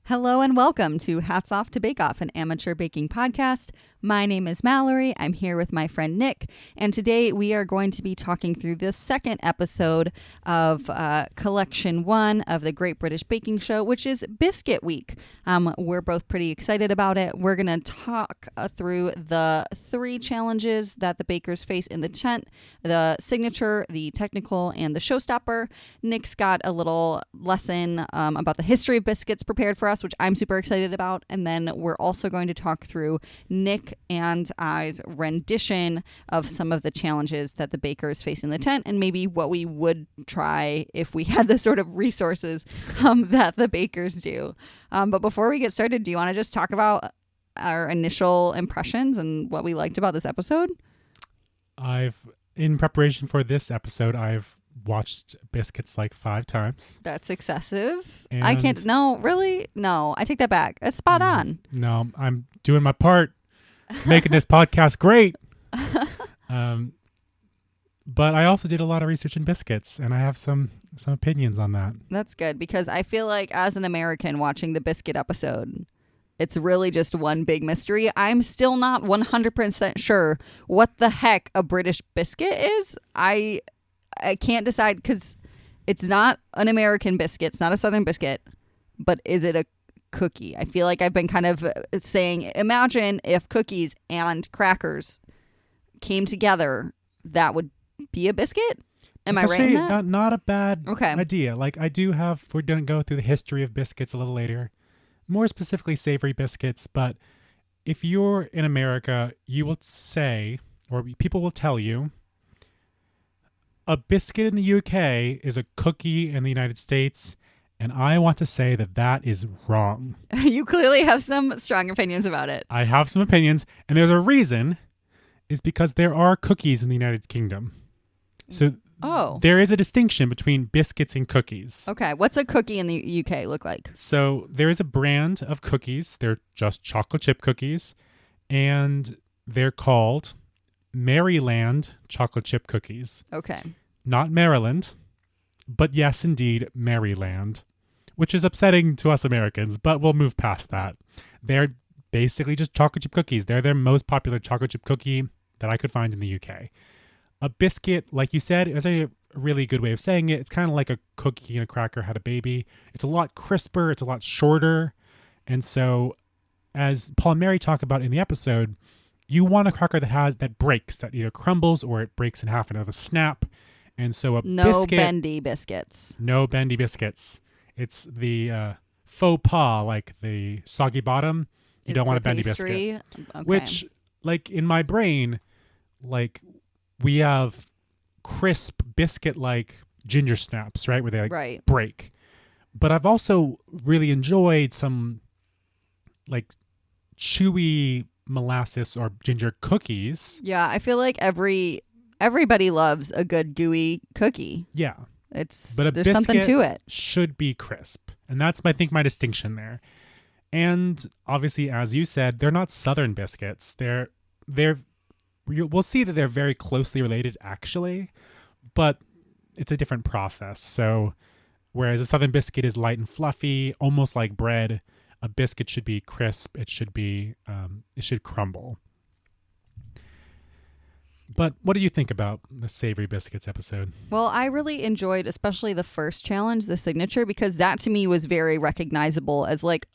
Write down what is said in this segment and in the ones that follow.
Hello and welcome to Hats Off to Bake Off, an amateur baking podcast. My name is Malory. I'm here with my friend Nick, and today we are going to be talking through the second episode of Collection 1 of the Great British Baking Show, which is Biscuit Week. We're both pretty excited about it. We're going to talk through the 3 challenges that the bakers face in the tent: the signature, the technical, and the showstopper. Nick's got a little lesson about the history of biscuits prepared for us, which I'm super excited about. And then we're also going to talk through Nick and I's rendition of some of the challenges that the bakers face in the tent, and maybe what we would try if we had the sort of resources that the bakers do. But before we get started, do you want to just talk about our initial impressions and what we liked about this episode? In preparation for this episode, I've watched Biscuits like 5 times. That's excessive. And I can't. No, really? No, I take that back. It's spot on. No, I'm doing my part, making this podcast great. But I also did a lot of research in biscuits, and I have some opinions on that. That's good, because I feel like as an American watching the biscuit episode, it's really just one big mystery. I'm still not 100% sure what the heck a British biscuit is. I can't decide, because it's not an American biscuit. It's not a Southern biscuit. But is it a cookie? I feel like I've been kind of saying, imagine if cookies and crackers came together, that would be a biscuit? Am I right in that? Not a bad idea. Like, we're going to go through the history of biscuits a little later. More specifically, savory biscuits. But if you're in America, you will say, or people will tell you, a biscuit in the UK is a cookie in the United States, and I want to say that is wrong. You clearly have some strong opinions about it. I have some opinions, and there's a reason. Is because there are cookies in the United Kingdom. So there is a distinction between biscuits and cookies. Okay, what's a cookie in the UK look like? So there is a brand of cookies. They're just chocolate chip cookies, and they're called Maryland chocolate chip cookies. Okay. Not Maryland, but yes, indeed, Maryland, which is upsetting to us Americans, but we'll move past that. They're basically just chocolate chip cookies. They're their most popular chocolate chip cookie that I could find in the UK. A biscuit, like you said, is a really good way of saying it. It's kind of like a cookie and a cracker had a baby. It's a lot crisper. It's a lot shorter. And so, as Paul and Mary talk about in the episode, you want a cracker that breaks, that either crumbles or it breaks in half and has a snap. And so no bendy biscuits. No bendy biscuits. It's the faux pas, like the soggy bottom. You don't want a bendy biscuit. Okay. Which, like, in my brain, like, we have crisp biscuit-like ginger snaps, right? Where they break. But I've also really enjoyed some, like, chewy molasses or ginger cookies. Yeah, I feel like everybody loves a good gooey cookie. Yeah. But there's something to it. Should be crisp. And that's, I think, my distinction there. And obviously, as you said, they're not Southern biscuits. We'll see that they're very closely related, actually, but it's a different process. So, whereas a Southern biscuit is light and fluffy, almost like bread, a biscuit should be crisp. It should crumble. But what do you think about the Savory Biscuits episode? Well, I really enjoyed especially the first challenge, the signature, because that to me was very recognizable as like,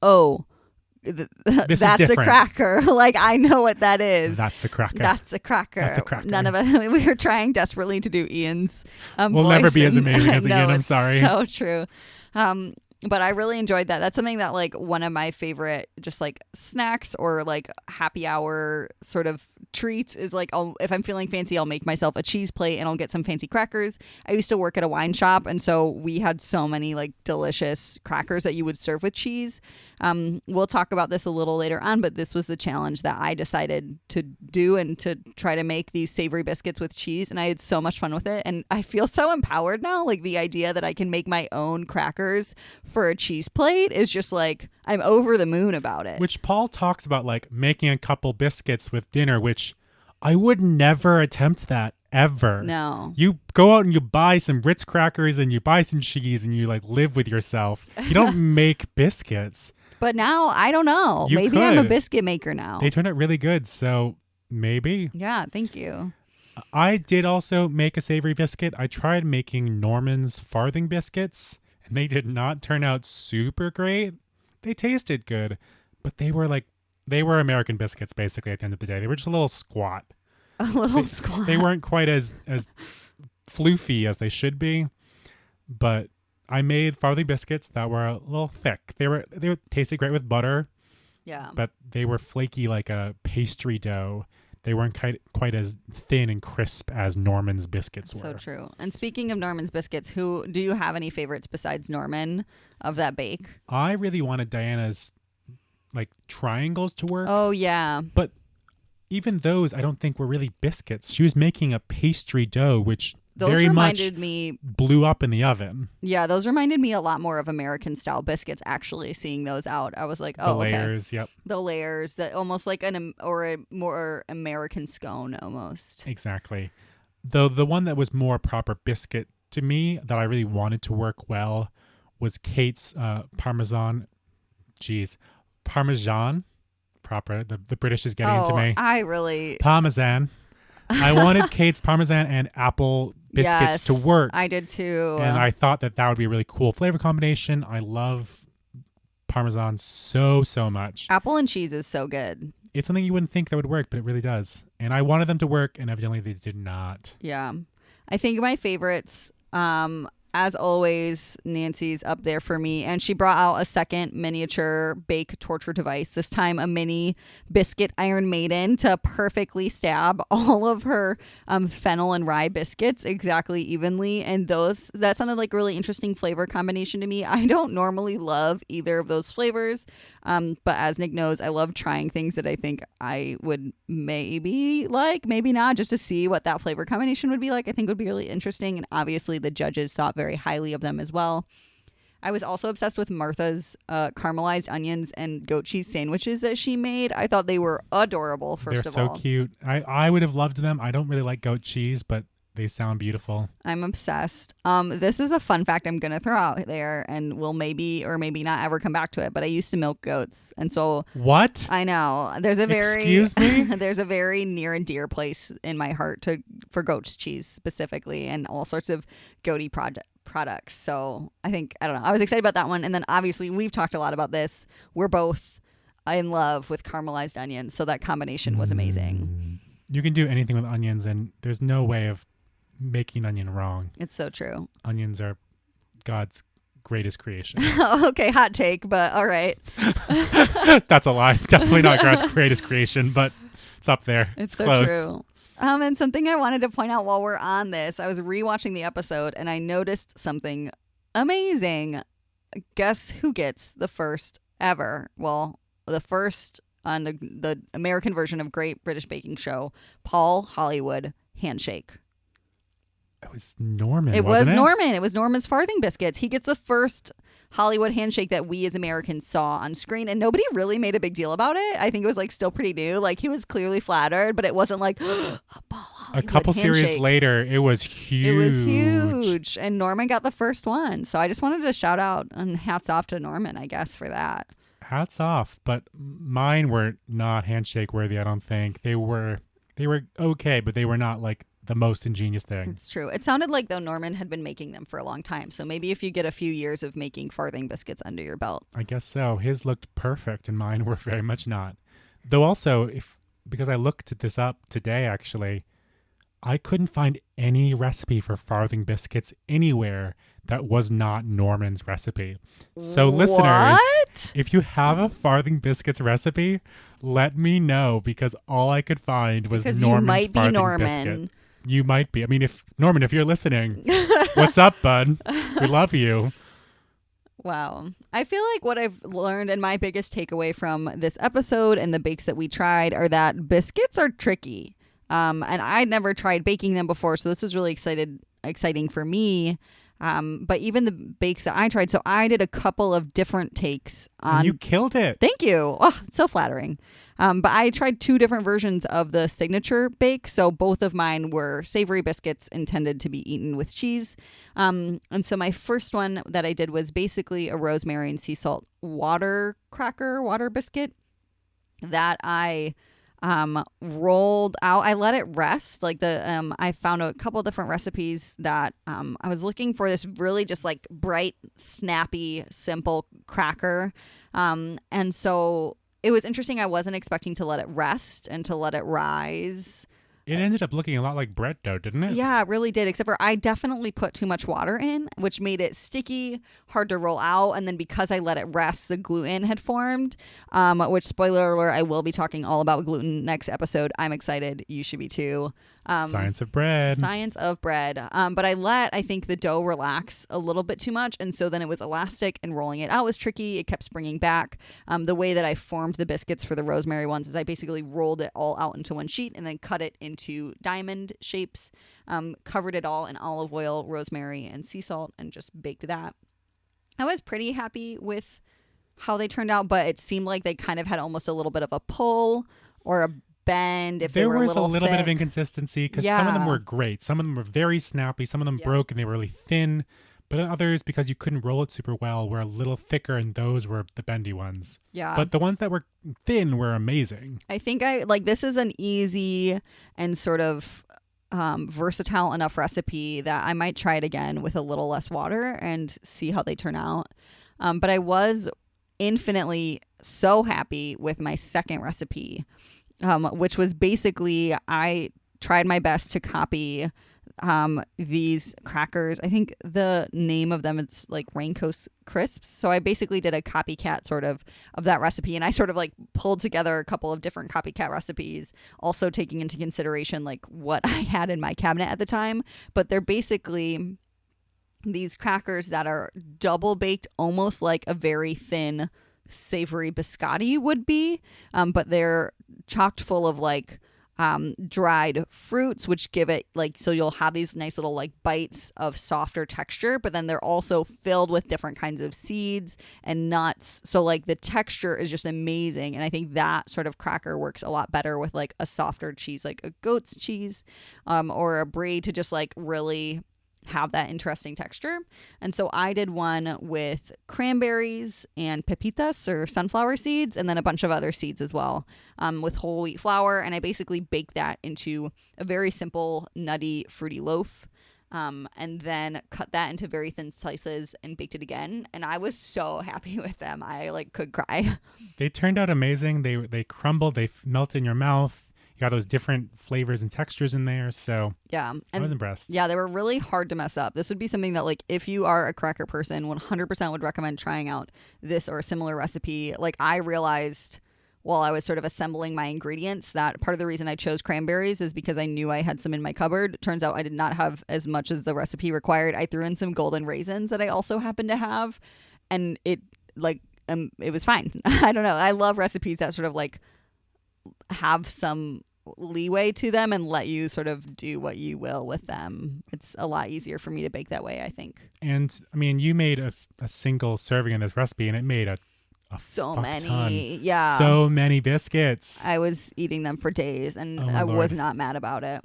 that's a cracker. Like, I know what that is. That's a cracker. That's a cracker. That's a cracker. None of us, we were trying desperately to do Ian's We'll voice, never be as amazing as Ian, I'm sorry. So true. But I really enjoyed that. That's something that, like, one of my favorite just like snacks or like happy hour sort of treats is like, if I'm feeling fancy, I'll make myself a cheese plate and I'll get some fancy crackers. I used to work at a wine shop, and so we had so many like delicious crackers that you would serve with cheese. We'll talk about this a little later on, but this was the challenge that I decided to do and to try to make these savory biscuits with cheese, and I had so much fun with it. And I feel so empowered now. Like, the idea that I can make my own crackers for a cheese plate is just like, I'm over the moon about it. Which Paul talks about, like making a couple biscuits with dinner, which I would never attempt that ever. No. You go out and you buy some Ritz crackers and you buy some cheese and you like live with yourself. You don't make biscuits. But now, I don't know. You Maybe I'm a could. biscuit maker now. They turned out really good, so maybe. Yeah, thank you. I did also make a savory biscuit. I tried making Norman's Farthing biscuits, and they did not turn out super great. They tasted good, but they were American biscuits basically at the end of the day. They were just a little squat. A little squat. They weren't quite as floofy as they should be, but I made Farthing biscuits that were a little thick. They tasted great with butter. Yeah. But they were flaky like a pastry dough. They weren't quite as thin and crisp as Norman's biscuits were. So true. And speaking of Norman's biscuits, do you have any favorites besides Norman of that bake? I really wanted Diana's like triangles to work. Oh, yeah. But even those I don't think were really biscuits. She was making a pastry dough, which Those very reminded much me, blew up in the oven. yeah, those reminded me a lot more of American style biscuits. Actually, seeing those out, I was like, oh, The layers, okay. yep. The layers, that almost like a more American scone, almost. Exactly. Though the one that was more proper biscuit to me that I really wanted to work well was Kate's Parmesan. Proper. The British is getting into me. I really Parmesan. I wanted Kate's Parmesan and apple biscuits to work. I did too. And I thought that would be a really cool flavor combination. I love Parmesan so much. Apple and cheese is so good. It's something you wouldn't think that would work, but it really does. And I wanted them to work, and evidently they did not. Yeah. I think my favorites, as always, Nancy's up there for me. And she brought out a second miniature bake torture device, this time a mini biscuit Iron Maiden to perfectly stab all of her fennel and rye biscuits exactly evenly. And that sounded like a really interesting flavor combination to me. I don't normally love either of those flavors. But as Nick knows, I love trying things that I think I would maybe like, maybe not, just to see what that flavor combination would be like. I think would be really interesting. And obviously the judges thought very highly of them as well. I was also obsessed with Martha's caramelized onions and goat cheese sandwiches that she made. I thought they were adorable, first of all. They're so cute. I would have loved them. I don't really like goat cheese, but they sound beautiful. I'm obsessed. This is a fun fact I'm going to throw out there, and we'll maybe or maybe not ever come back to it, but I used to milk goats. And so... What? I know. There's a very... Excuse me? There's a very near and dear place in my heart for goat's cheese specifically, and all sorts of goaty products. So I don't know. I was excited about that one. And then obviously we've talked a lot about this. We're both in love with caramelized onions. So that combination was amazing. You can do anything with onions, and there's no way of making onion wrong. It's so true. Onions are God's greatest creation. Okay, hot take, but all right. That's a lie. Definitely not God's greatest creation, but it's up there. It's so close. true. And something I wanted to point out while we're on this, I was rewatching the episode and I noticed something amazing. Guess who gets the first ever? Well, the first on the American version of Great British Baking Show, Paul Hollywood Handshake. It was Norman. It wasn't was Norman. It was Norman's Farthing biscuits. He gets the first Hollywood handshake that we as Americans saw on screen, and nobody really made a big deal about it. I think it was like still pretty new. Like he was clearly flattered, but it wasn't like a Paul Hollywood A couple handshake. series later, it was huge. It was huge, and Norman got the first one. So I just wanted to shout out and hats off to Norman, I guess, for that. Hats off, but mine were not handshake worthy. I don't think they were okay, but they were not like the most ingenious thing. It's true. It sounded like though Norman had been making them for a long time. So maybe if you get a few years of making Farthing biscuits under your belt. I guess so. His looked perfect and mine were very much not. Though also, because I looked this up today actually, I couldn't find any recipe for Farthing biscuits anywhere that was not Norman's recipe. So listeners, if you have a Farthing biscuits recipe, let me know, because all I could find was because Norman's you might be Farthing Norman. biscuit. You might be. I mean, if you're listening, what's up, bud? We love you. Wow. I feel like what I've learned and my biggest takeaway from this episode and the bakes that we tried are that biscuits are tricky. And I'd never tried baking them before, so this was really exciting for me. But even the bakes that I tried, so I did a couple of different takes on. And you killed it. Thank you. Oh, it's so flattering. But I tried 2 different versions of the signature bake. So both of mine were savory biscuits intended to be eaten with cheese. And so my first one that I did was basically a rosemary and sea salt water biscuit that I rolled out. I let it rest. Like I found a couple different recipes that I was looking for this really just like bright, snappy, simple cracker. And so it was interesting. I wasn't expecting to let it rest and to let it rise. It ended up looking a lot like bread dough, didn't it? Yeah, it really did. Except for I definitely put too much water in, which made it sticky, hard to roll out. And then because I let it rest, the gluten had formed, which, spoiler alert, I will be talking all about gluten next episode. I'm excited. You should be too. Science of bread. Science of bread. But I think, the dough relax a little bit too much. And so then it was elastic and rolling it out was tricky. It kept springing back. The way that I formed the biscuits for the rosemary ones is I basically rolled it all out into one sheet and then cut it into diamond shapes, covered it all in olive oil, rosemary, and sea salt, and just baked that. I was pretty happy with how they turned out, but it seemed like they kind of had almost a little bit of a pull or a bend if there they were was a little bit of thick. inconsistency because some of them were great. Some of them were very snappy. Some of them broke and they were really thin. But others, because you couldn't roll it super well, were a little thicker, and those were the bendy ones. Yeah. But the ones that were thin were amazing. I think this is an easy and sort of versatile enough recipe that I might try it again with a little less water and see how they turn out. But I was infinitely so happy with my second recipe, which was basically I tried my best to copy these crackers. I think the name of them is like Raincoast Crisps. So I basically did a copycat sort of that recipe, and I sort of like pulled together a couple of different copycat recipes, also taking into consideration like what I had in my cabinet at the time. But they're basically these crackers that are double baked, almost like a very thin savory biscotti would be, but they're chocked full of like dried fruits, which give it like, so you'll have these nice little like bites of softer texture, but then they're also filled with different kinds of seeds and nuts. So like the texture is just amazing. And I think that sort of cracker works a lot better with like a softer cheese, like a goat's cheese, or a brie, to just like really have that interesting texture. And so I did one with cranberries and pepitas or sunflower seeds, and then a bunch of other seeds as well, with whole wheat flour. And I basically baked that into a very simple, nutty, fruity loaf, and then cut that into very thin slices and baked it again. And I was so happy with them. I like could cry. They turned out amazing. They crumbled. They melt in your mouth. You got those different flavors and textures in there. So yeah, I was impressed. Yeah, they were really hard to mess up. This would be something that, like, if you are a cracker person, 100% would recommend trying out this or a similar recipe. Like, I realized while I was sort of assembling my ingredients that part of the reason I chose cranberries is because I knew I had some in my cupboard. Turns out I did not have as much as the recipe required. I threw in some golden raisins that I also happened to have, and it was fine. I don't know. I love recipes that sort of like have some leeway to them and let you sort of do what you will with them. It's a lot easier for me to bake that way, I think. And I mean, you made a single serving in this recipe, and it made a so many ton. Yeah, so many biscuits. I was eating them for days, and I Lord. was not mad about it.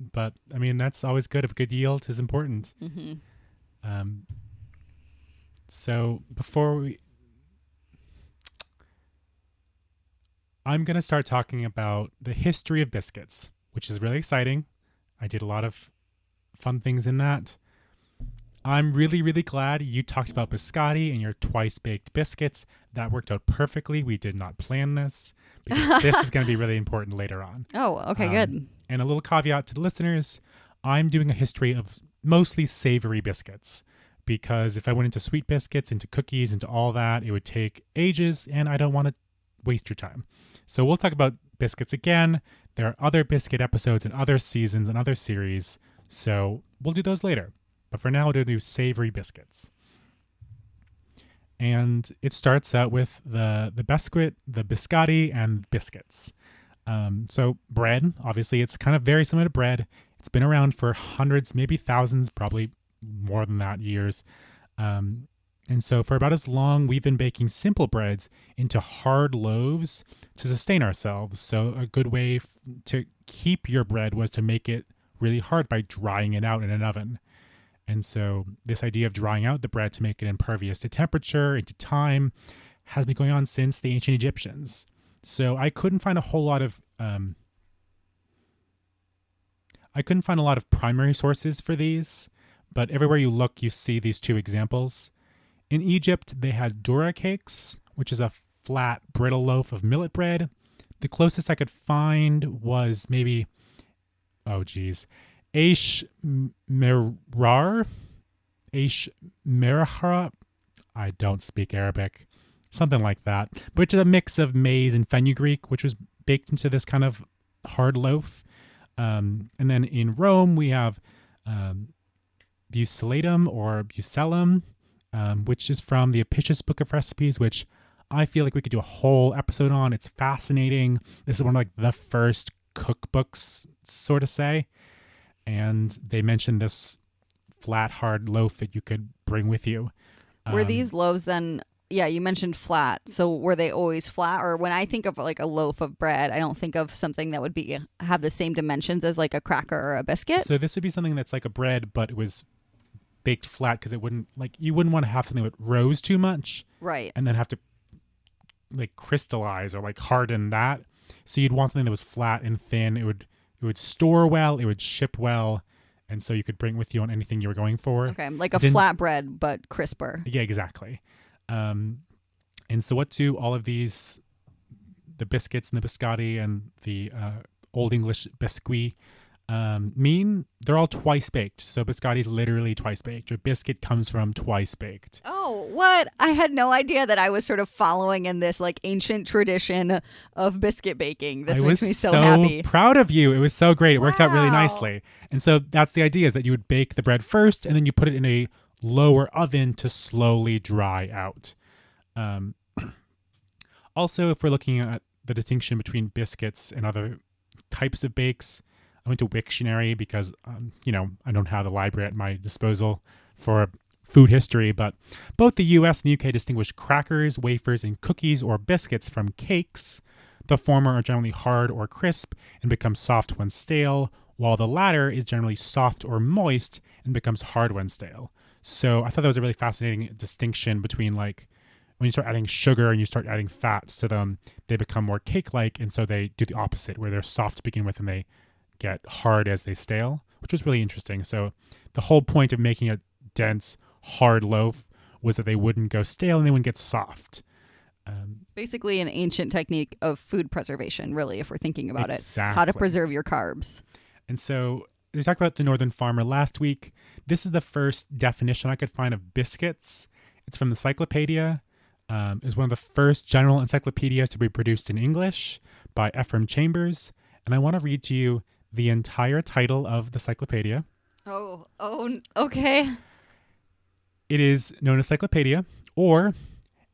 But I mean, that's always good. If good yield is important. So I'm going to start talking about the history of biscuits, which is really exciting. I did a lot of fun things in that. I'm really, really glad you talked about biscotti and your twice-baked biscuits. That worked out perfectly. We did not plan this, because this is going to be really important later on. Oh, okay, good. And a little caveat to the listeners, I'm doing a history of mostly savory biscuits, because if I went into sweet biscuits, into cookies, into all that, it would take ages, and I don't want to waste your time. So we'll talk about biscuits again. There are other biscuit episodes and other seasons and other series, so we'll do those later. But for now, we'll do savory biscuits. And it starts out with the biscuit, the biscotti, and biscuits. So bread, obviously, it's kind of very similar to bread. It's been around for hundreds, maybe thousands, probably more than that, years. And so for about as long, we've been baking simple breads into hard loaves to sustain ourselves. So a good way to keep your bread was to make it really hard by drying it out in an oven. And so this idea of drying out the bread to make it impervious to temperature and to time has been going on since the ancient Egyptians. So I couldn't find a whole lot of primary sources for these, but everywhere you look, you see these two examples. In Egypt, they had doura cakes, which is a flat, brittle loaf of millet bread. The closest I could find was maybe, Aish Merar. I don't speak Arabic. Something like that. Which is a mix of maize and fenugreek, which was baked into this kind of hard loaf. And then in Rome, we have bucellatum or bucellum, which is from the Pepitas book of recipes, which I feel like we could do a whole episode on. It's fascinating. This is one of the first cookbooks, sort of say. And they mentioned this flat, hard loaf that you could bring with you. Were these loaves then... Yeah, you mentioned flat. So were they always flat? Or when I think of a loaf of bread, I don't think of something that would have the same dimensions as a cracker or a biscuit. So this would be something that's like a bread, but it was baked flat because it wouldn't you wouldn't want to have something that rose too much. Right. And then have to crystallize or harden that. So you'd want something that was flat and thin. It would store well, it would ship well. And so you could bring with you on anything you were going for. Okay, like a flat bread, but crisper. Yeah, exactly. And so what do all of these, the biscuits and the biscotti and the Old English biscuit mean? They're all twice baked. So biscotti is literally twice baked. Your biscuit comes from twice baked. Oh, what? I had no idea that I was sort of following in this ancient tradition of biscuit baking. This makes me so happy. I was so proud of you. It was so great. It worked out really nicely. And so that's the idea, is that you would bake the bread first and then you put it in a lower oven to slowly dry out. Also, if we're looking at the distinction between biscuits and other types of bakes, I went to Wiktionary because, I don't have the library at my disposal for food history, but both the US and the UK distinguish crackers, wafers, and cookies or biscuits from cakes. The former are generally hard or crisp and become soft when stale, while the latter is generally soft or moist and becomes hard when stale. So I thought that was a really fascinating distinction between when you start adding sugar and you start adding fats to them, they become more cake-like, and so they do the opposite, where they're soft to begin with and they get hard as they stale, which was really interesting. So the whole point of making a dense, hard loaf was that they wouldn't go stale and they wouldn't get soft. Basically an ancient technique of food preservation, really, if we're thinking about it. Exactly. How to preserve your carbs. And so we talked about the Northern Farmer last week. This is the first definition I could find of biscuits. It's from the Cyclopedia. It was one of the first general encyclopedias to be produced in English by Ephraim Chambers. And I want to read to you the entire title of the Cyclopedia. Oh, okay. It is known as Cyclopedia, or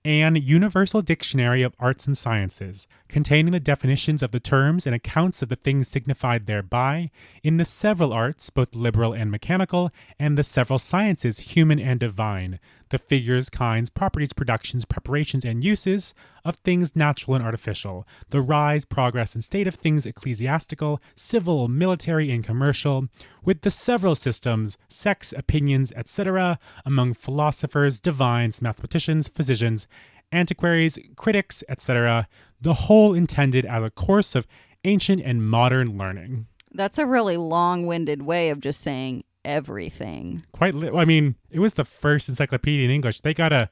An Universal Dictionary of Arts and Sciences, containing the definitions of the terms and accounts of the things signified thereby, in the several arts, both liberal and mechanical, and the several sciences, human and divine, the figures, kinds, properties, productions, preparations, and uses of things natural and artificial, the rise, progress, and state of things ecclesiastical, civil, military, and commercial, with the several systems, sects, opinions, etc., among philosophers, divines, mathematicians, physicians, antiquaries, critics, etc., the whole intended as a course of ancient and modern learning. That's a really long-winded way of just saying everything. It was the first encyclopedia in English. They gotta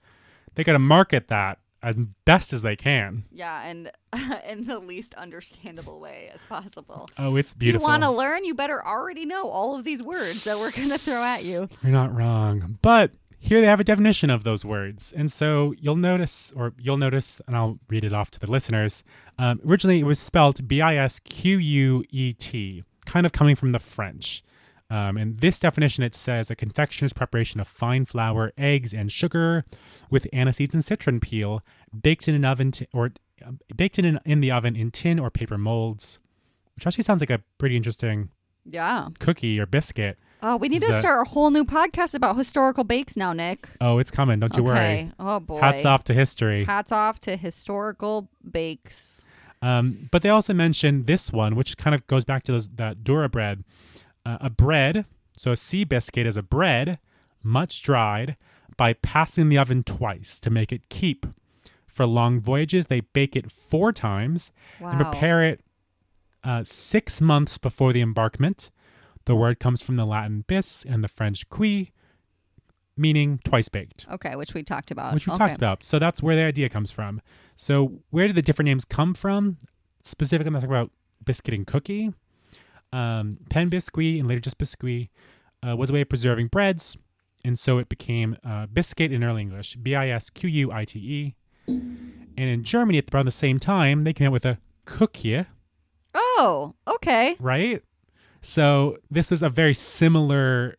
market that as best as they can. Yeah, and in the least understandable way as possible. Oh, it's beautiful. If you want to learn, you better already know all of these words that we're gonna throw at you. You're not wrong. But here they have a definition of those words. And so you'll notice, and I'll read it off to the listeners. Originally, it was spelled bisquet, kind of coming from the French. In this definition, it says a confectioner's preparation of fine flour, eggs, and sugar with aniseeds and citron peel, baked in an oven in the oven in tin or paper molds, which actually sounds like a pretty interesting cookie or biscuit. Oh, we need to start a whole new podcast about historical bakes now, Nick. Oh, it's coming. Don't you worry. Oh, boy. Hats off to history. Hats off to historical bakes. But they also mentioned this one, which kind of goes back to that Dura bread. A bread, so a sea biscuit is a bread, much dried, by passing the oven twice to make it keep. For long voyages, they bake it 4 times and prepare it 6 months before the embarkment. The word comes from the Latin bis and the French cuit, meaning twice baked. Okay, which we talked about. So that's where the idea comes from. So where did the different names come from? Specifically, I'm talking about biscuit and cookie. Pain biscuit and later just biscuit was a way of preserving breads. And so it became biscuit in Early English, bisquite. And in Germany, at around the same time, they came out with a cookie. Oh, okay. Right? So this was a very similar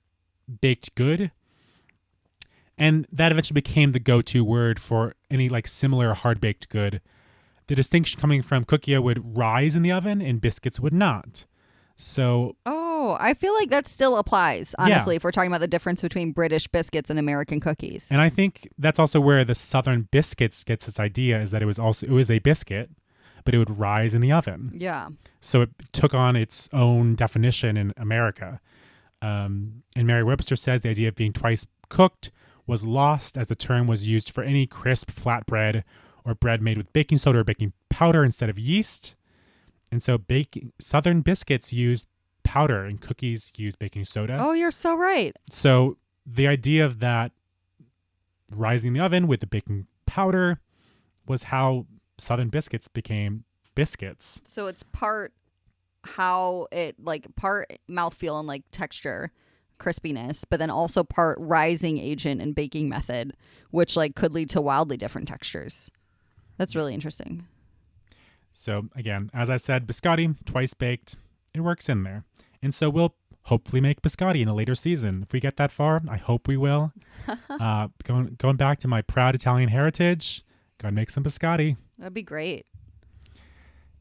baked good. And that eventually became the go-to word for any like similar hard-baked good. The distinction coming from cookie would rise in the oven and biscuits would not. So... Oh, I feel like that still applies, honestly, if we're talking about the difference between British biscuits and American cookies. And I think that's also where the Southern Biscuits gets its idea, is that it was a biscuit, but it would rise in the oven. Yeah. So it took on its own definition in America. And Merriam-Webster says the idea of being twice cooked was lost as the term was used for any crisp flat bread or bread made with baking soda or baking powder instead of yeast. And so Southern biscuits used powder and cookies used baking soda. Oh, you're so right. So the idea of that rising in the oven with the baking powder was how Southern biscuits became biscuits. So it's part how it part mouthfeel and like texture, crispiness, but then also part rising agent and baking method, which like could lead to wildly different textures. That's really interesting. So again, as I said, biscotti, twice baked, it works in there. And so we'll hopefully make biscotti in a later season. If we get that far, I hope we will. Going back to my proud Italian heritage, gonna make some biscotti. That'd be great.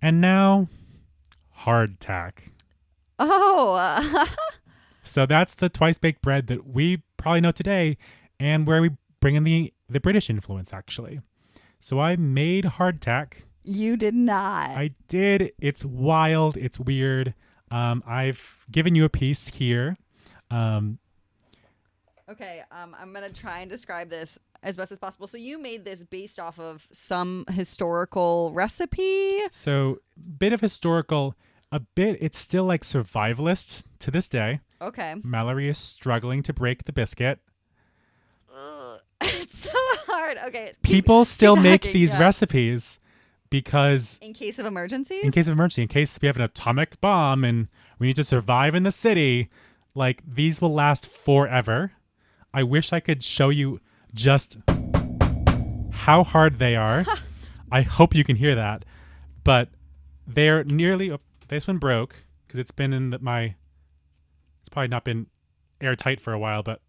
And now, hardtack. Oh. So that's the twice baked bread that we probably know today, and where we bring in the British influence, actually. So I made hardtack. You did not. I did. It's wild. It's weird. I've given you a piece here. Okay, I'm going to try and describe this as best as possible. So you made this based off of some historical recipe? So, bit of historical, a bit, it's still like survivalist to this day. Okay. Malory is struggling to break the biscuit. It's so hard. Okay. People still make these recipes because... In case of emergencies? In case we have an atomic bomb and we need to survive in the city, like, these will last forever. I wish I could show you just how hard they are. I hope you can hear that. But they're nearly... Oh, this one broke because it's been in it's probably not been airtight for a while, but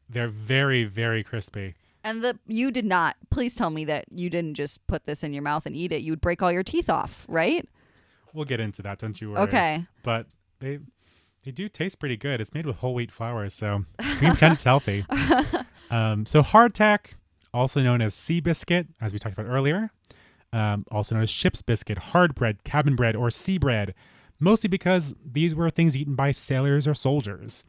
they're very, very crispy. And you did not, please tell me that you didn't just put this in your mouth and eat it. You'd break all your teeth off, right? We'll get into that, don't you worry. Okay. But they do taste pretty good. It's made with whole wheat flour, so we can pretend it's healthy. So hardtack, also known as sea biscuit, as we talked about earlier, also known as ship's biscuit, hard bread, cabin bread, or sea bread, mostly because these were things eaten by sailors or soldiers.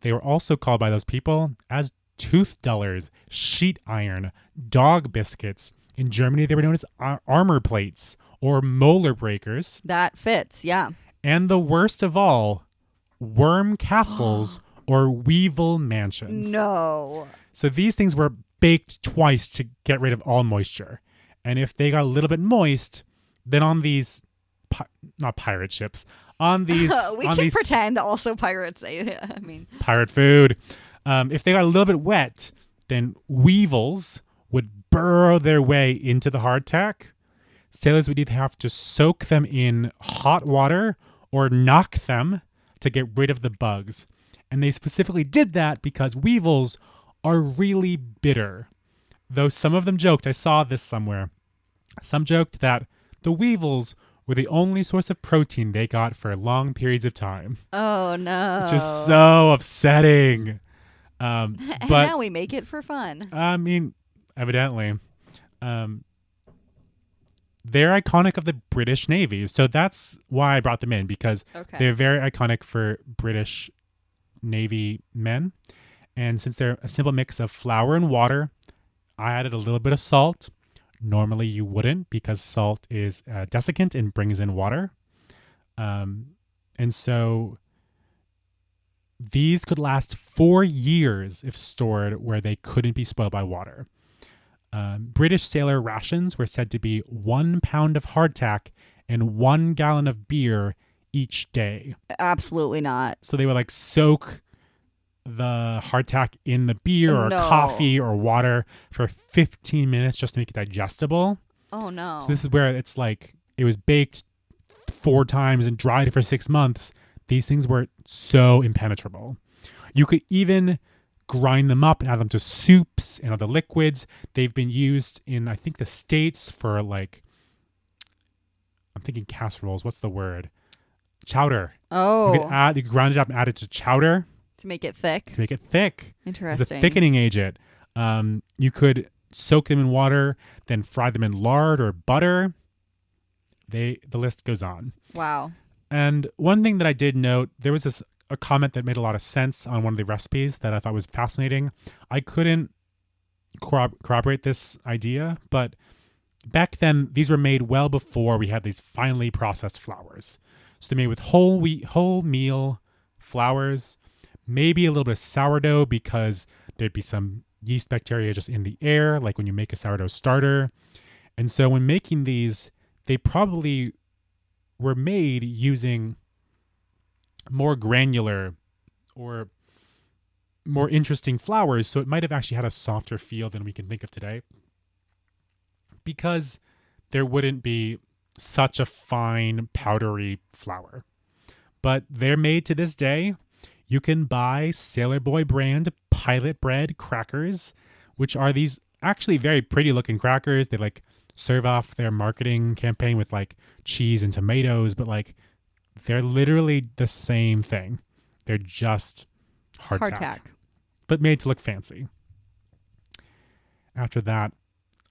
They were also called by those people as tooth dullers, sheet iron, dog biscuits. In Germany, they were known as armor plates or molar breakers. That fits, yeah. And the worst of all, worm castles or weevil mansions. No. So these things were baked twice to get rid of all moisture. And if they got a little bit moist, then on these, not pirate ships, on these... we can pretend also pirates, I mean. Pirate food. If they got a little bit wet, then weevils would burrow their way into the hardtack. Sailors would either have to soak them in hot water or knock them to get rid of the bugs. And they specifically did that because weevils are really bitter. Though some of them joked, I saw this somewhere, some joked that the weevils were the only source of protein they got for long periods of time. Oh, no. Which is so upsetting. And But now we make it for fun. I mean, evidently. They're iconic of the British Navy. So that's why I brought them in, because they're very iconic for British Navy men. And since they're a simple mix of flour and water, I added a little bit of salt. Normally you wouldn't, because salt is a desiccant and brings in water. And so these could last 4 years if stored where they couldn't be spoiled by water. British sailor rations were said to be 1 pound of hardtack and 1 gallon of beer each day. Absolutely not. So they would like soak the hardtack in the beer or coffee or water for 15 minutes just to make it digestible. Oh, no. So this is where it's like it was baked 4 times and dried for 6 months. These things were so impenetrable. You could even grind them up and add them to soups and other liquids. They've been used in, I think, the States for like, I'm thinking casseroles. What's the word? Chowder. Oh. You could grind it up and add it to chowder. To make it thick? To make it thick. Interesting. It's a thickening agent. You could soak them in water, then fry them in lard or butter. The list goes on. Wow. And one thing that I did note, there was a comment that made a lot of sense on one of the recipes that I thought was fascinating. I couldn't corroborate this idea, but back then these were made well before we had these finely processed flours. So they're made with whole meal flours, maybe a little bit of sourdough because there'd be some yeast bacteria just in the air, like when you make a sourdough starter. And so when making these, they probably were made using more granular or more interesting flours, so it might have actually had a softer feel than we can think of today, because there wouldn't be such a fine powdery flour. But they're made to this day. You can buy Sailor Boy brand Pilot Bread crackers, which are these actually very pretty looking crackers. They like serve off their marketing campaign with like cheese and tomatoes, but like they're literally the same thing. They're just hardtack, but made to look fancy. After that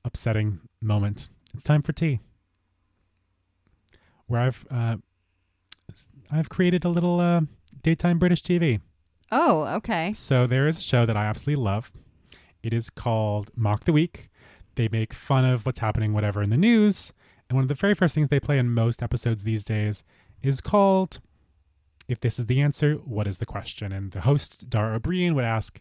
upsetting moment, it's time for tea, where I've created a little daytime British TV. Oh, okay. So there is a show that I absolutely love. It is called Mock the Week. They make fun of what's happening, whatever, in the news. And one of the very first things they play in most episodes these days is called If This Is the Answer, What Is the Question? And the host, Dara O'Brien, would ask,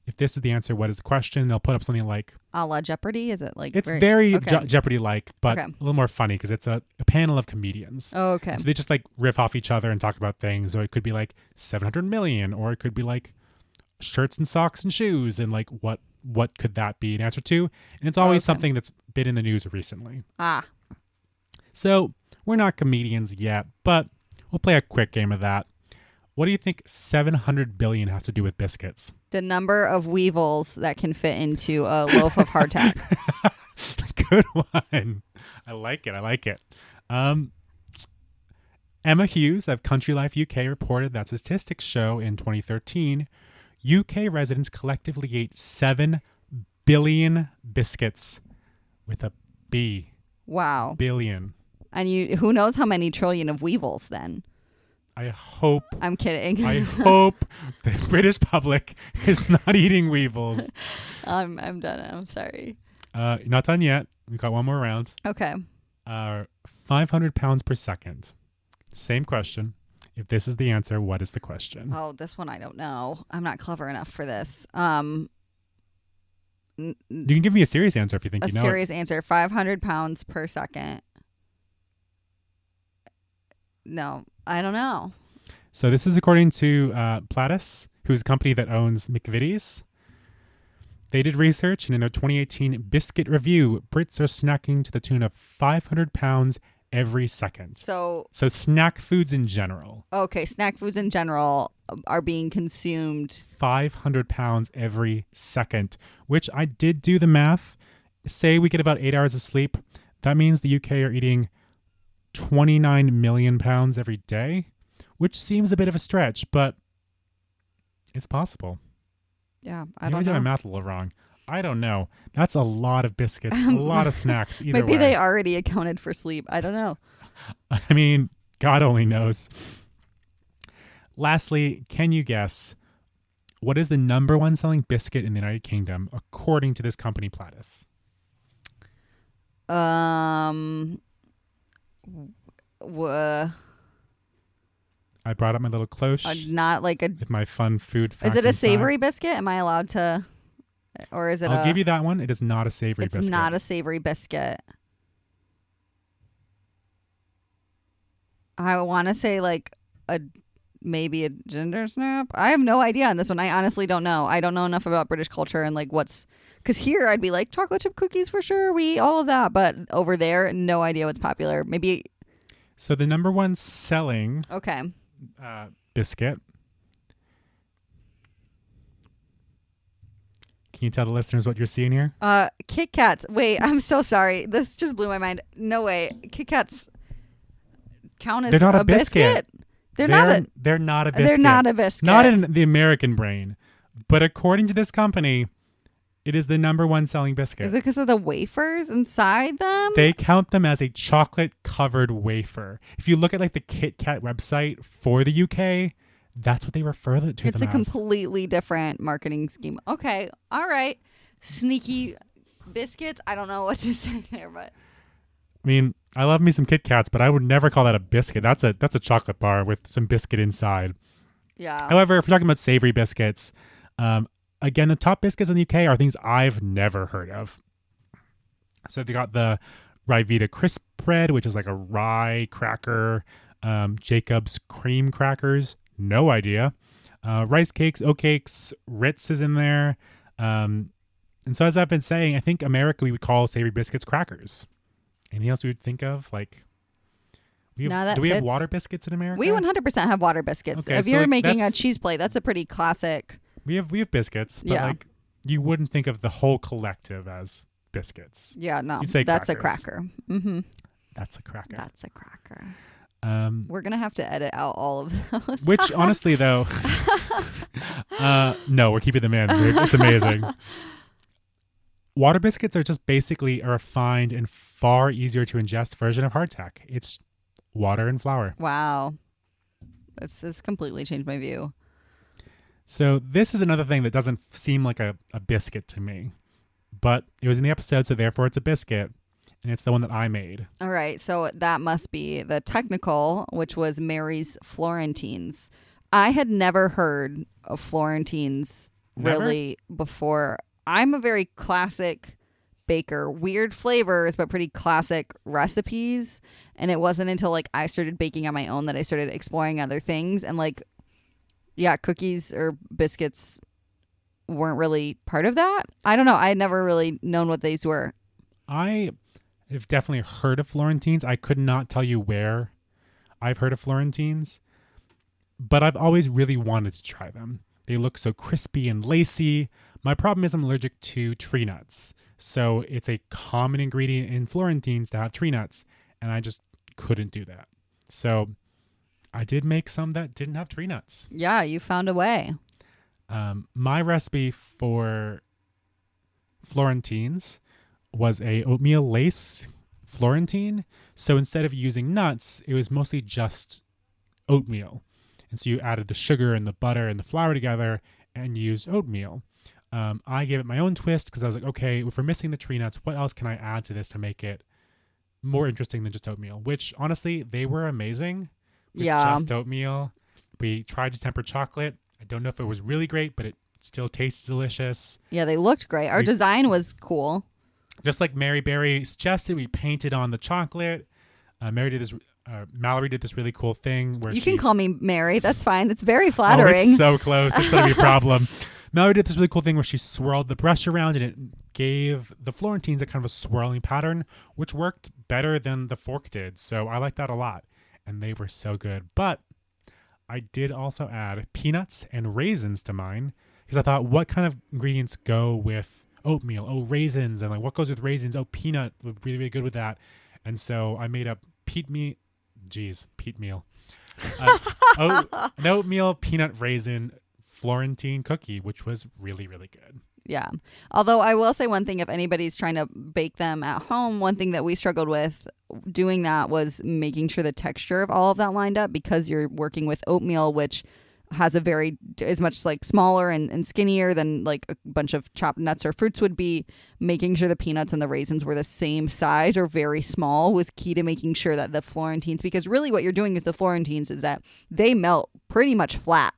if this is the answer, what is the question? They'll put up something like... A la Jeopardy? Is it like... It's very Jeopardy-like, but a little more funny because it's a panel of comedians. Oh, okay. So they just like riff off each other and talk about things. Or it could be like 700 million, or it could be like shirts and socks and shoes, and like what could that be an answer to? And it's always something that's been in the news recently. So we're not comedians yet, but we'll play a quick game of that. What do you think 700 billion has to do with biscuits? The number of weevils that can fit into a loaf of hardtack. Good one. I like it. Emma Hughes of Country Life UK reported that statistics show in 2013, UK residents collectively ate 7 billion biscuits with a B. Wow. Billion. And who knows how many trillion of weevils then? I hope. I'm kidding. I hope the British public is not eating weevils. I'm done. I'm sorry. You're not done yet. We've got one more round. Okay. 500 pounds per second. Same question. If this is the answer, what is the question? Oh, this one I don't know. I'm not clever enough for this. You can give me a serious answer if you think you know it. A serious answer. 500 pounds per second. No, I don't know. So this is according to Platis, who's a company that owns McVitie's. They did research, and in their 2018 biscuit review, Brits are snacking to the tune of 500 pounds every second. So snack foods in general. Okay, snack foods in general are being consumed. 500 pounds every second, which I did do the math. Say we get about 8 hours of sleep. That means the UK are eating 29 million pounds every day, which seems a bit of a stretch, but it's possible. Yeah, I Maybe don't I did my know. math a little wrong. I don't know. That's a lot of biscuits, a lot of snacks. Either Maybe way. they already accounted for sleep. I don't know. I mean, God only knows. Lastly, can you guess what is the number one selling biscuit in the United Kingdom according to this company, Platis? I brought up my little cloche Not like a. with my fun food fact Is it a inside. savory biscuit? Am I allowed to? Or is it I'll give you that one. It is not a savory It's biscuit. not a savory biscuit. I want to say like maybe a ginger snap. I have no idea on this one. I honestly don't know. I don't know enough about British culture and like because here I'd be like chocolate chip cookies for sure. We all of that, but over there, no idea what's popular. Maybe. So the number one selling Okay. biscuit. Can you tell the listeners what you're seeing here? Kit Kats. Wait, I'm so sorry. This just blew my mind. No way. Kit Kats count as They're not a a biscuit. They're not a biscuit. They're not a biscuit. Not in the American brain. But according to this company, it is the number one selling biscuit. Is it because of the wafers inside them? They count them as a chocolate covered wafer. If you look at like the Kit Kat website for the UK, that's what they refer to It's them a as. completely different marketing scheme. Okay. All right. Sneaky biscuits. I don't know what to say there, but I mean, I love me some Kit Kats, but I would never call that a biscuit. That's a chocolate bar with some biscuit inside. yeah. However, if we're talking about savory biscuits, again, the top biscuits in the UK are things I've never heard of. So they got the Ryvita crisp bread, which is like a rye cracker. Jacob's cream crackers, no idea. Rice cakes, oat cakes, Ritz is in there. And so as I've been saying, I think America we would call savory biscuits crackers. Anything else we would think of? Like, do we have water biscuits in America? We 100% have water biscuits. Okay, if so you're like making a cheese plate, that's a pretty classic. We have biscuits, but Yeah. like you wouldn't think of the whole collective as biscuits. Yeah, no. You'd say that's crackers. a cracker. Mm-hmm. That's a cracker. That's a cracker. We're going to have to edit out all of those. Which honestly though, no, we're keeping them in. It's amazing. Water biscuits are just basically a refined and far easier to ingest version of hardtack. It's water and flour. Wow. This completely changed my view. So this is another thing that doesn't seem like a biscuit to me. But it was in the episode, so therefore it's a biscuit. And it's the one that I made. All right. So that must be the technical, which was Mary's Florentines. I had never heard of Florentines really before. I'm a very classic baker. Weird flavors, but pretty classic recipes. And it wasn't until like I started baking on my own that I started exploring other things. And like, yeah, cookies or biscuits weren't really part of that. I don't know. I had never really known what these were. I have definitely heard of Florentines. I could not tell you where I've heard of Florentines, but I've always really wanted to try them. They look so crispy and lacy. My problem is I'm allergic to tree nuts. So it's a common ingredient in Florentines to have tree nuts, and I just couldn't do that. So I did make some that didn't have tree nuts. Yeah, you found a way. My recipe for Florentines was a oatmeal lace Florentine. So instead of using nuts, it was mostly just oatmeal. And so you added the sugar and the butter and the flour together and used oatmeal. I gave it my own twist because I was like, okay, if we're missing the tree nuts, what else can I add to this to make it more interesting than just oatmeal? Which honestly, they were amazing with just oatmeal. We tried to temper chocolate. I don't know if it was really great, but it still tastes delicious. Yeah, they looked great. Our design was cool. Just like Mary Berry suggested, we painted on the chocolate. Malory did this really cool thing where you can call me Mary. That's fine. It's very flattering. Oh, it's so close. It's going to be a problem. Malory did this really cool thing where she swirled the brush around and it gave the Florentines a kind of a swirling pattern, which worked better than the fork did. So I like that a lot. And they were so good. But I did also add peanuts and raisins to mine because I thought, what kind of ingredients go with oatmeal? Oh, raisins. And like, what goes with raisins? Oh, peanut would be really good with that. And so I made up peat meal. Jeez, peat meal. An oatmeal peanut-raisin Florentine cookie, which was really, really good. Yeah. Although I will say one thing, if anybody's trying to bake them at home, one thing that we struggled with doing that was making sure the texture of all of that lined up, because you're working with oatmeal, which has is much like smaller and skinnier than like a bunch of chopped nuts or fruits would be. Making sure the peanuts and the raisins were the same size or very small was key to making sure that the Florentines, because really what you're doing with the Florentines is that they melt pretty much flat.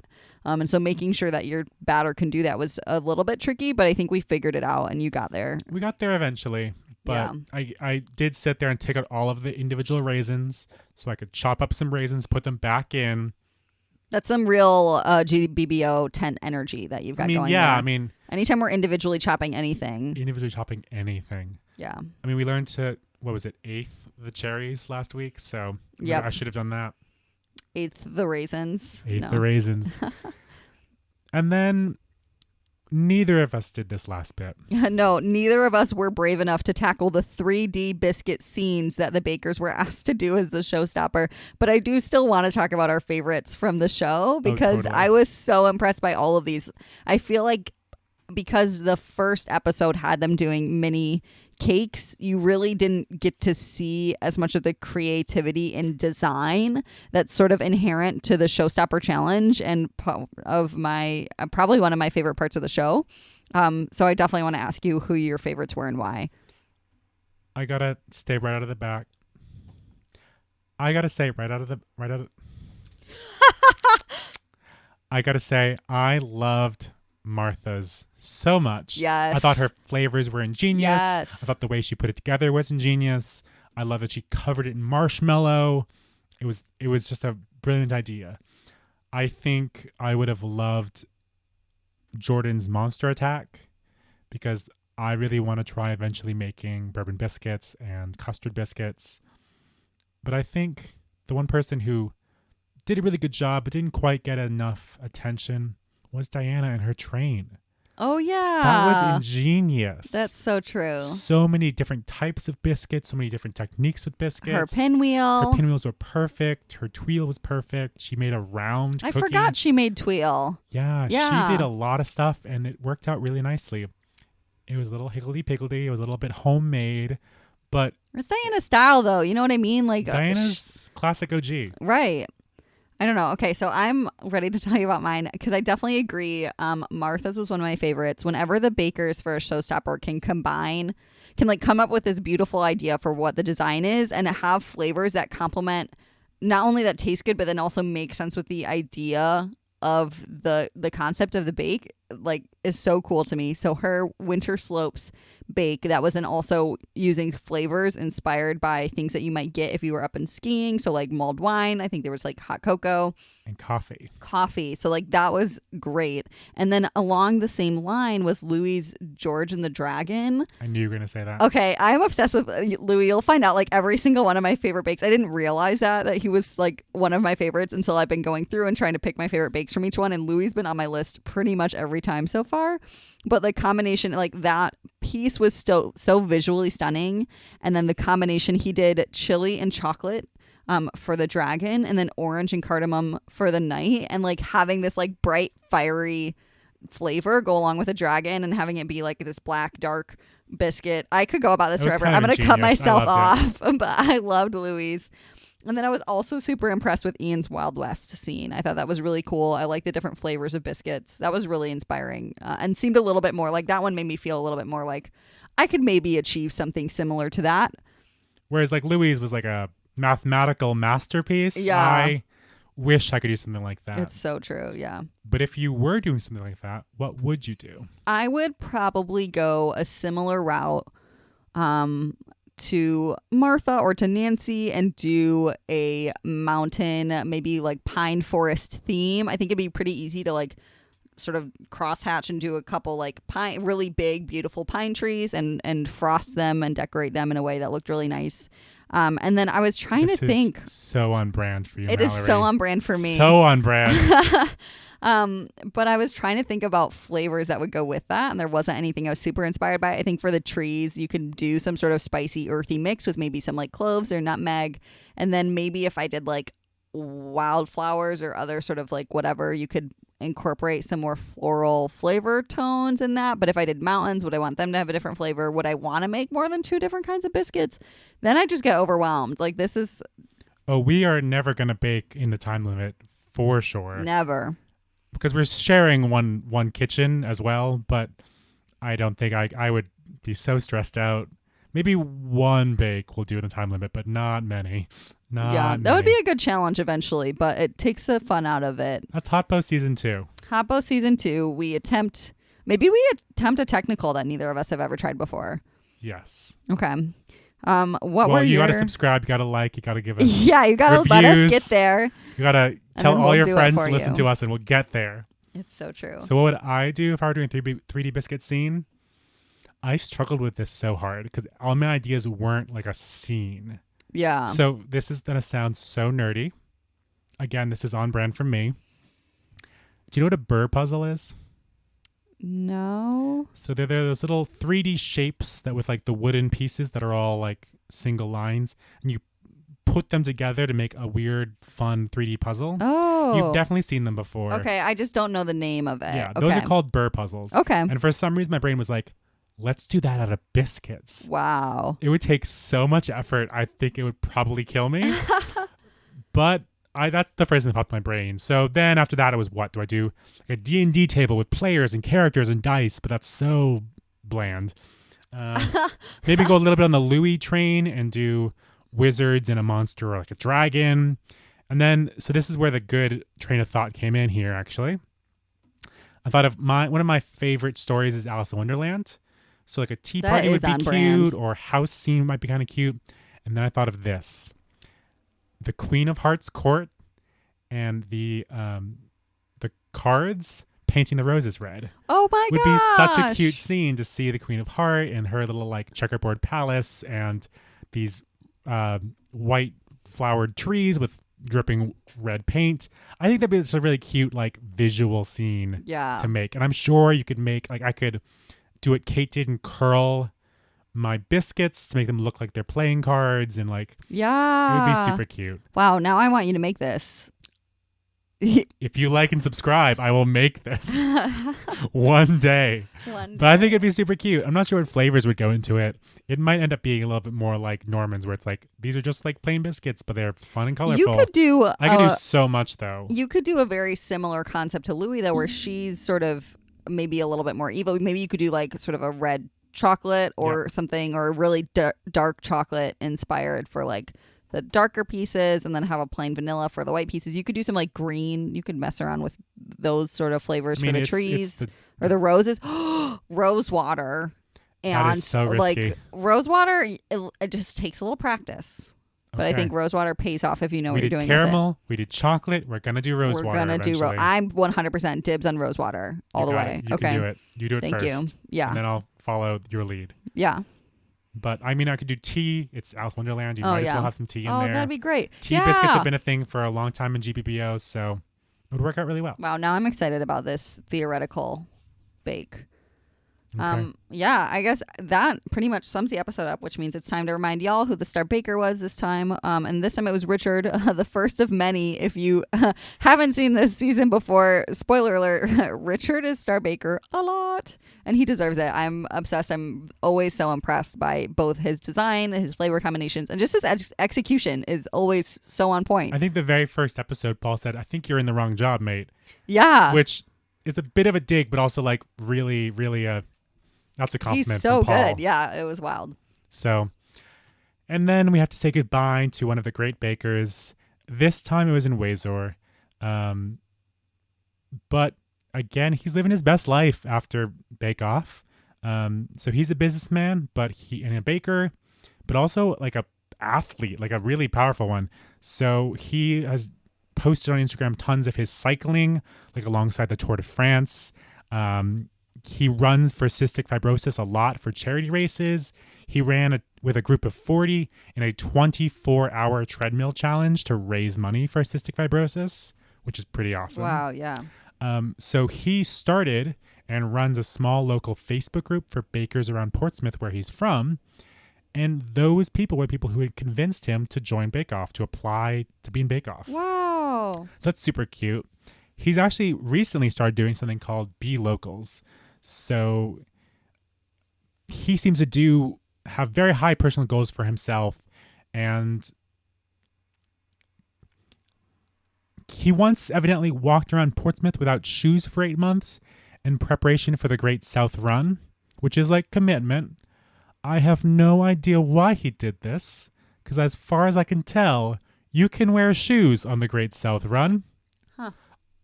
And so making sure that your batter can do that was a little bit tricky, but I think we figured it out and you got there. We got there eventually, but yeah. I did sit there and take out all of the individual raisins so I could chop up some raisins, put them back in. That's some real GBBO tent energy that you've got going yeah, there. I mean, anytime we're individually chopping anything. Yeah. I mean, we learned to, eighth the cherries last week, so I should have done that. Eighth the raisins. The raisins. And then neither of us did this last bit. No, neither of us were brave enough to tackle the 3D biscuit scenes that the bakers were asked to do as the showstopper. But I do still want to talk about our favorites from the show, because I was so impressed by all of these. I feel like because the first episode had them doing mini cakes, you really didn't get to see as much of the creativity in design that's sort of inherent to the Showstopper Challenge and of my probably one of my favorite parts of the show. So I definitely want to ask you who your favorites were and why. I gotta stay right out of the back. I gotta say I loved Martha's so much. Yes. I thought her flavors were ingenious. Yes. I thought the way she put it together was ingenious. I love that she covered it in marshmallow. It was just a brilliant idea. I think I would have loved Jordan's Monster Attack, because I really want to try eventually making bourbon biscuits and custard biscuits. But I think the one person who did a really good job but didn't quite get enough attention was Diana and her train. Oh, yeah. That was ingenious. That's so true. So many different types of biscuits, so many different techniques with biscuits. Her pinwheel. Her pinwheels were perfect. Her tweel was perfect. She made a round cookie. I forgot she made tweel. Yeah, she did a lot of stuff, and it worked out really nicely. It was a little higgledy-piggledy. It was a little bit homemade, but... It's Diana's style, though. You know what I mean? Like Diana's classic OG. Right. I don't know. Okay, so I'm ready to tell you about mine, because I definitely agree. Martha's was one of my favorites. Whenever the bakers for a showstopper can come up with this beautiful idea for what the design is and have flavors that complement, not only that taste good, but then also make sense with the idea of the concept of the bake, like, is so cool to me. So her Winter Slopes bake, that was also using flavors inspired by things that you might get if you were up and skiing. So like mulled wine, I think there was like hot cocoa and coffee. So like that was great. And then along the same line was Louis' George and the Dragon. I knew you were going to say that. Okay, I'm obsessed with Louis. You'll find out like every single one of my favorite bakes. I didn't realize that he was like one of my favorites until I've been going through and trying to pick my favorite bakes from each one. And Louis' been on my list pretty much every time so far. But the combination, like that piece was still so visually stunning. And then the combination, he did chili and chocolate for the dragon, and then orange and cardamom for the knight. And like having this like bright, fiery flavor go along with a dragon and having it be like this black, dark biscuit. I could go about this forever. I'm going to cut myself off. But I loved Louis'. And then I was also super impressed with Ian's Wild West scene. I thought that was really cool. I like the different flavors of biscuits. That was really inspiring and seemed a little bit more like, that one made me feel a little bit more like I could maybe achieve something similar to that. Whereas like Louis was like a mathematical masterpiece. Yeah. I wish I could do something like that. It's so true. Yeah. But if you were doing something like that, what would you do? I would probably go a similar route to Martha or to Nancy and do a mountain, maybe like pine forest theme. I think it'd be pretty easy to like sort of crosshatch and do a couple like really big, beautiful pine trees and frost them and decorate them in a way that looked really nice. And then I was trying to think. So on brand for you, It Malory. is so on brand for me. So on brand. But I was trying to think about flavors that would go with that, and there wasn't anything I was super inspired by. I think for the trees, you can do some sort of spicy, earthy mix with maybe some like cloves or nutmeg, and then maybe if I did like wildflowers or other sort of like whatever, you could incorporate some more floral flavor tones in that. But if I did mountains, would I want them to have a different flavor? Would I want to make more than 2 different kinds of biscuits? Then I just get overwhelmed. Like this is we are never going to bake in the time limit for sure. never. Because we're sharing one kitchen as well, but I don't think I would be so stressed out. Maybe one bake we'll do in the time limit, but not many. That would be a good challenge eventually, but it takes the fun out of it. That's Hotbo Season 2. Hotbo Season 2, we attempt a technical that neither of us have ever tried before. Yes. Okay. You got to subscribe, you got to like, you got to give us Yeah, you got to let us get there. You got to tell all your friends to listen to us and we'll get there. It's so true. So what would I do if I were doing 3D biscuit scene? I struggled with this so hard because all my ideas weren't like a scene. Yeah. So this is going to sound so nerdy. Again, this is on brand for me. Do you know what a burr puzzle is? No. So they're those little 3D shapes that with like the wooden pieces that are all like single lines, and you put them together to make a weird, fun 3D puzzle. Oh. You've definitely seen them before. Okay, I just don't know the name of it. Yeah, okay. Those are called burr puzzles. Okay. And for some reason, my brain was like, let's do that out of biscuits. Wow. It would take so much effort. I think it would probably kill me. But that's the first thing that popped in my brain. So then after that, it was what? Do I do like a D&D table with players and characters and dice? But that's so bland. Maybe go a little bit on the Louis train and do wizards and a monster or like a dragon. And then, so this is where the good train of thought came in here, actually. I thought of one of my favorite stories is Alice in Wonderland. So like a tea party would be cute, or house scene might be kind of cute. And then I thought of this. The Queen of Hearts court and the cards painting the roses red. Oh my gosh. Would be such a cute scene to see the Queen of Heart and her little like checkerboard palace and these white flowered trees with dripping red paint. I think that'd be just a really cute like visual scene to make. And I'm sure you could make like I could do what Kate did and curl my biscuits to make them look like they're playing cards and like it would be super cute. Wow, now I want you to make this. If you like and subscribe, I will make this one day. But I think it'd be super cute. I'm not sure what flavors would go into it. It might end up being a little bit more like Norman's, where it's like these are just like plain biscuits, but they're fun and colorful. I could do so much though. You could do a very similar concept to Louis though, where she's sort of maybe a little bit more evil. Maybe you could do like sort of a red chocolate or something, or really dark chocolate inspired for like the darker pieces, and then have a plain vanilla for the white pieces. You could do some like green. You could mess around with those sort of flavors for the trees or the roses. Rose water. And that is so risky. Like rose water, it just takes a little practice. But I think rose water pays off if you know what you're doing. We did caramel. With it. We did chocolate. We're gonna do rose water. I'm 100% dibs on rose water all the way. You can do it. You do it Thank first. You. Yeah. And then I'll follow your lead. Yeah. But I mean, I could do tea. It's Alice Wonderland. You might as well have some tea in there. Oh, that'd be great. Tea biscuits have been a thing for a long time in GBBO, so it would work out really well. Wow. Now I'm excited about this theoretical bake. Okay. I guess that pretty much sums the episode up, which means it's time to remind y'all who the star baker was this time. And this time it was Richard, the first of many. If you haven't seen this season before, spoiler alert, Richard is star baker a lot, and he deserves it. I'm obsessed. I'm always so impressed by both his design, his flavor combinations, and just his execution is always so on point. I think the very first episode, Paul said, "I think you're in the wrong job, mate." Yeah. Which is a bit of a dig, but also like really, really that's a compliment. He's so from Paul. good. Yeah, it was wild. So, and then we have to say goodbye to one of the great bakers. This time it was in Wazor. But again, he's living his best life after Bake Off. So he's a businessman, and a baker, but also like a athlete, like a really powerful one. So he has posted on Instagram tons of his cycling, like alongside the Tour de France. He runs for cystic fibrosis a lot for charity races. He ran with a group of 40 in a 24-hour treadmill challenge to raise money for cystic fibrosis, which is pretty awesome. Wow, yeah. So he started and runs a small local Facebook group for bakers around Portsmouth, where he's from. And those people were people who had convinced him to join Bake Off, to apply to be in Bake Off. Wow. So that's super cute. He's actually recently started doing something called Be Locals. So he seems to have very high personal goals for himself. And he once evidently walked around Portsmouth without shoes for 8 months in preparation for the Great South Run, which is like commitment. I have no idea why he did this, because as far as I can tell, you can wear shoes on the Great South Run. Huh.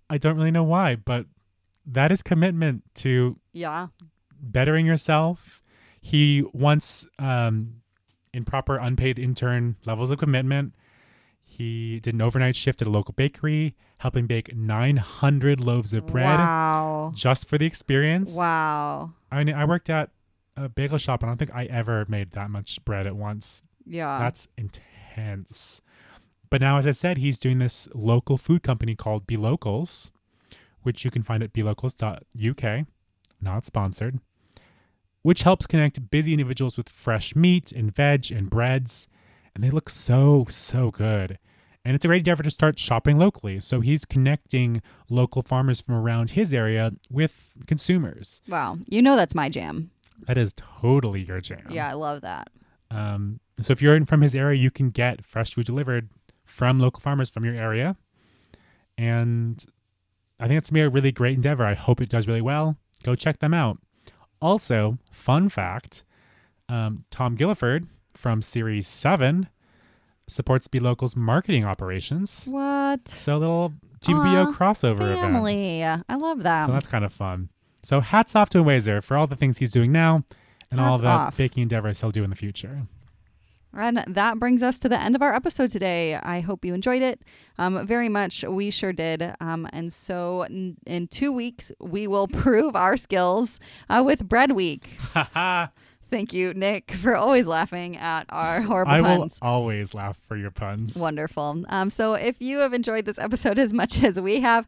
I don't really know why, but that is commitment to bettering yourself. He once, in proper unpaid intern levels of commitment, he did an overnight shift at a local bakery, helping bake 900 loaves of bread just for the experience. Wow. I mean, I worked at a bagel shop, and I don't think I ever made that much bread at once. Yeah. That's intense. But now, as I said, he's doing this local food company called Be Locals, which you can find at belocals.uk, not sponsored, which helps connect busy individuals with fresh meat and veg and breads. And they look so, so good. And it's a great endeavor to start shopping locally. So he's connecting local farmers from around his area with consumers. Wow. You know that's my jam. That is totally your jam. Yeah, I love that. So if you're from his area, you can get fresh food delivered from local farmers from your area. And I think it's going to be a really great endeavor. I hope it does really well. Go check them out. Also, fun fact, Tom Gilliford from Series 7 supports Be Local's marketing operations. What? So a little GBO crossover family. event. I love that. So that's kind of fun. So hats off to Wazer for all the things he's doing now and all the baking endeavors he'll do in the future. And that brings us to the end of our episode today. I hope you enjoyed it very much. We sure did. And so in 2 weeks, we will prove our skills with Bread Week. Thank you, Nick, for always laughing at our horrible puns. I will always laugh for your puns. Wonderful. So if you have enjoyed this episode as much as we have,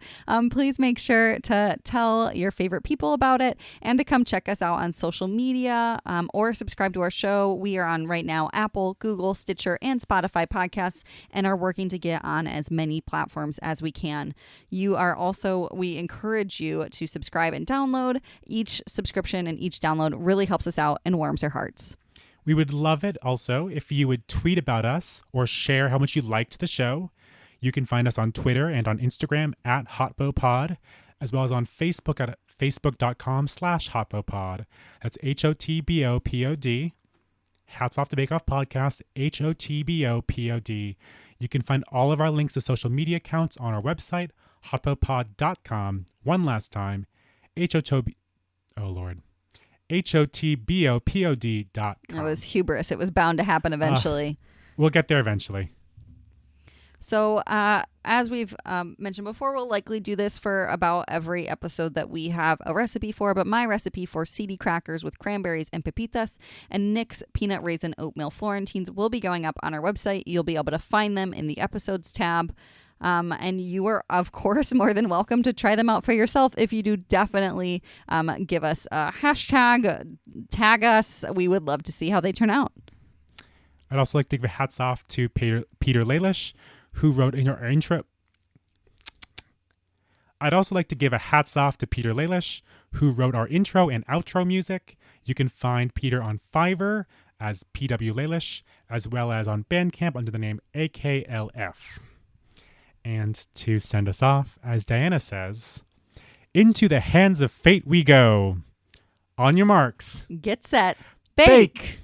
please make sure to tell your favorite people about it and to come check us out on social media or subscribe to our show. We are on right now Apple, Google, Stitcher, and Spotify podcasts and are working to get on as many platforms as we can. We encourage you to subscribe and download. Each subscription and each download really helps us out and warms our hearts. We would love it also if you would tweet about us or share how much you liked the show. You can find us on Twitter and on Instagram at HotboPod, as well as on Facebook at facebook.com/HotboPod. That's HOTBOPOD. Hats off to Bake Off Podcast, HOTBOPOD. You can find all of our links to social media accounts on our website, hotbopod.com. One last time, HOTBOPOD.com. It was hubris. It was bound to happen eventually. We'll get there eventually. So as we've mentioned before, we'll likely do this for about every episode that we have a recipe for. But my recipe for Seedy Crackers with Cranberries and Pepitas and Nick's Peanut-Raisin Oatmeal Florentines will be going up on our website. You'll be able to find them in the episodes tab. And you are, of course, more than welcome to try them out for yourself. If you do, definitely give us a hashtag, tag us. We would love to see how they turn out. I'd also like to give a hats off to Peter Lalish, who wrote in our intro. I'd also like to give a hats off to Peter Lalish, who wrote our intro and outro music. You can find Peter on Fiverr as PW Lalish, as well as on Bandcamp under the name AKLF. And to send us off, as Diana says, into the hands of fate we go. On your marks. Get set. Bake.